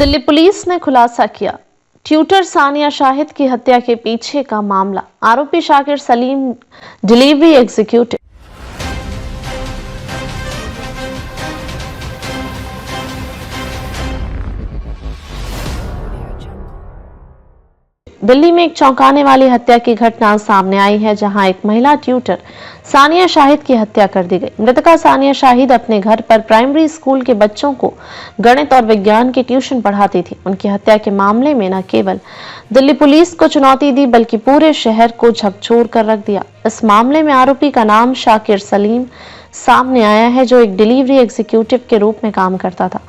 Delhi police ने खुलासा किया। ट्यूटर सानिया शाहिद की हत्या के पीछे का मामला। आरोपी शाकिर सलीम डिलीवरी एग्जीक्यूटिव। दिल्ली में एक चौंकाने वाली हत्या की घटना सामने आई है, जहां एक महिला ट्यूटर सानिया शाहिद की हत्या कर दी गई। मृतका सानिया शाहिद अपने घर पर प्राइमरी स्कूल के बच्चों को गणित और विज्ञान की ट्यूशन पढ़ाती थी। उनकी हत्या के मामले में न केवल दिल्ली पुलिस को चुनौती दी, बल्कि पूरे शहर को झकझोर कर रख दिया। इस मामले में आरोपी का नाम शाकिर सलीम सामने आया है, जो एक डिलीवरी एग्जीक्यूटिव के रूप में काम करता था।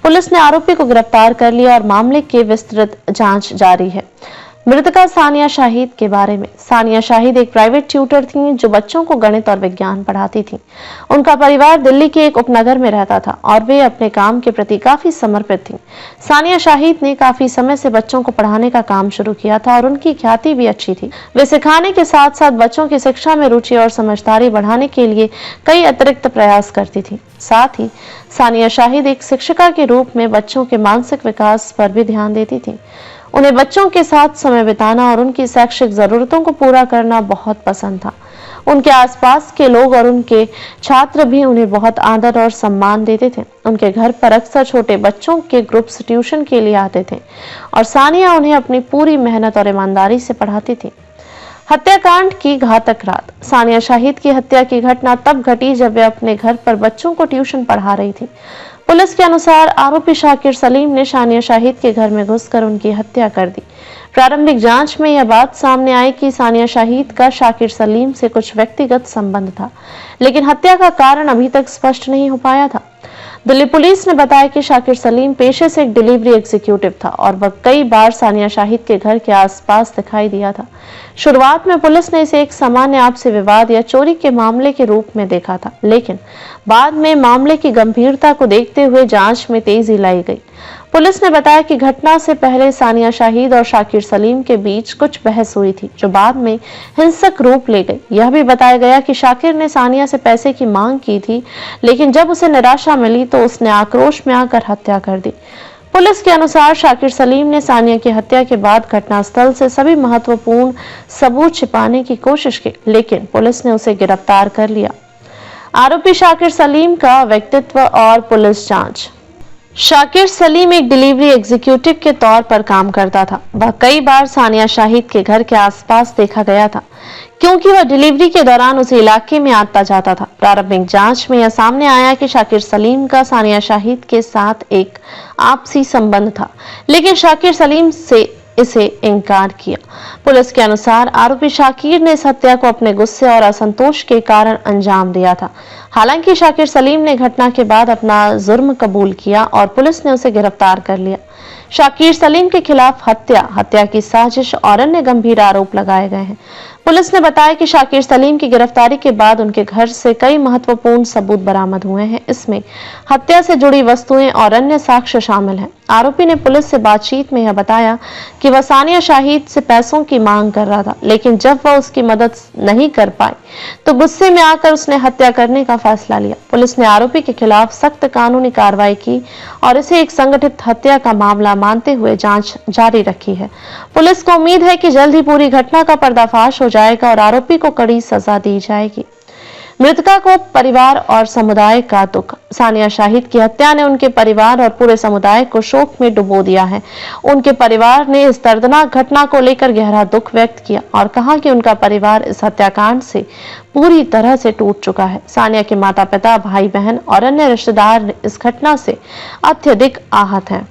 पुलिस ने आरोपी को गिरफ्तार कर लिया और मामले की विस्तृत जांच जारी है। मृतका सानिया शाहिद के बारे में। सानिया शाहिद एक प्राइवेट ट्यूटर थी, जो बच्चों को गणित और विज्ञान पढ़ाती थी। उनका परिवार दिल्ली के एक उपनगर में रहता था और वे अपने काम के प्रति काफी समर्पित थी। सानिया शाहिद ने काफी समय से बच्चों को पढ़ाने का काम शुरू किया था और उनकी ख्याति भी अच्छी थी। वे सिखाने के साथ साथ बच्चों की शिक्षा में रुचि और समझदारी बढ़ाने के लिए कई अतिरिक्त प्रयास करती थी। साथ ही सानिया शाहिद एक शिक्षिका के रूप में बच्चों के मानसिक विकास पर भी ध्यान देती थी। उन्हें बच्चों के साथ समय बिताना और उनकी शैक्षिक जरूरतों को पूरा करना बहुत पसंद था। उनके आसपास के लोग और उनके छात्र भी उन्हें बहुत आदर और सम्मान देते थे। उनके घर पर अक्सर छोटे बच्चों के ग्रुप्स ट्यूशन के लिए आते थे और सानिया उन्हें अपनी पूरी मेहनत और ईमानदारी से पढ़ाती थी। हत्याकांड की घातक रात। सानिया शाहिद की हत्या की घटना तब घटी जब वे अपने घर पर बच्चों को ट्यूशन पढ़ा रही थी। पुलिस के अनुसार आरोपी शाकिर सलीम ने सानिया शाहिद के घर में घुसकर उनकी हत्या कर दी। प्रारंभिक जांच में यह बात सामने आई कि सानिया शाहिद का शाकिर सलीम से कुछ व्यक्तिगत संबंध था, लेकिन हत्या का कारण अभी तक स्पष्ट नहीं हो पाया था। दिल्ली पुलिस ने बताया कि शाकिर सलीम पेशे से एक डिलीवरी एग्जीक्यूटिव था और वह कई बार सानिया शाहिद के घर के आसपास दिखाई दिया था। शुरुआत में पुलिस ने इसे एक सामान्य आपसी विवाद या चोरी के मामले के रूप में देखा था, लेकिन बाद में मामले की गंभीरता को देखते हुए जांच में तेजी लाई गई। पुलिस ने बताया कि घटना से पहले सानिया शाहिद और शाकिर सलीम के बीच कुछ बहस हुई थी, जो बाद में हिंसक रूप ले गई। यह भी बताया गया कि शाकिर ने सानिया से पैसे की मांग की थी, लेकिन जब उसे निराशा मिली तो उसने आक्रोश में आकर हत्या कर दी। पुलिस के अनुसार शाकिर सलीम ने सानिया की हत्या के बाद घटनास्थल से सभी महत्वपूर्ण सबूत छिपाने की कोशिश की, लेकिन पुलिस ने उसे गिरफ्तार कर लिया। आरोपी शाकिर सलीम का व्यक्तित्व और पुलिस जांच। शाकिर सलीम एक डिलीवरी एग्जीक्यूटिव के तौर पर काम करता था। वह कई बार सानिया शाहिद के घर के आसपास देखा गया था, क्योंकि वह डिलीवरी के दौरान उस इलाके में आता जाता था। प्रारंभिक जांच में यह सामने आया कि शाकिर सलीम का सानिया शाहिद के साथ एक आपसी संबंध था, लेकिन शाकिर सलीम से इसे इनकार किया। पुलिस के अनुसार आरोपी शाकिर ने इस हत्या को अपने गुस्से और असंतोष के कारण अंजाम दिया था। हालांकि शाकिर सलीम ने घटना के बाद अपना जुर्म कबूल किया और पुलिस ने उसे गिरफ्तार कर लिया। शाकिर सलीम के खिलाफ हत्या की साजिश और अन्य गंभीर आरोप लगाए गए हैं। पुलिस ने बताया कि शाकिर सलीम की गिरफ्तारी के बाद उनके घर से कई महत्वपूर्ण सबूत बरामद हुए हैं। इसमें हत्या से जुड़ी वस्तुएं और अन्य साक्ष्य शामिल हैं। आरोपी ने पुलिस से बातचीत में यह बताया कि वह सानिया शाहिद से पैसों की मांग कर रहा था, लेकिन जब वह उसकी मदद नहीं कर पाई तो गुस्से में आकर उसने हत्या करने का फैसला लिया। पुलिस ने आरोपी के खिलाफ सख्त कानूनी कार्रवाई की और इसे एक संगठित हत्या का मामला मानते हुए जांच जारी रखी है। पुलिस को उम्मीद है कि जल्द ही पूरी घटना का पर्दाफाश हो जाएगा और आरोपी को कड़ी सजा दी जाएगी। मृतका को परिवार और समुदाय का दुख। सानिया शाहिद की हत्या ने उनके परिवार और पूरे समुदाय को शोक में डुबो दिया है। उनके परिवार ने इस दर्दनाक घटना को लेकर गहरा दुख व्यक्त किया और कहा कि उनका परिवार इस हत्याकांड से पूरी तरह से टूट चुका है। सानिया के माता पिता, भाई बहन और अन्य रिश्तेदार इस घटना से अत्यधिक आहत हैं।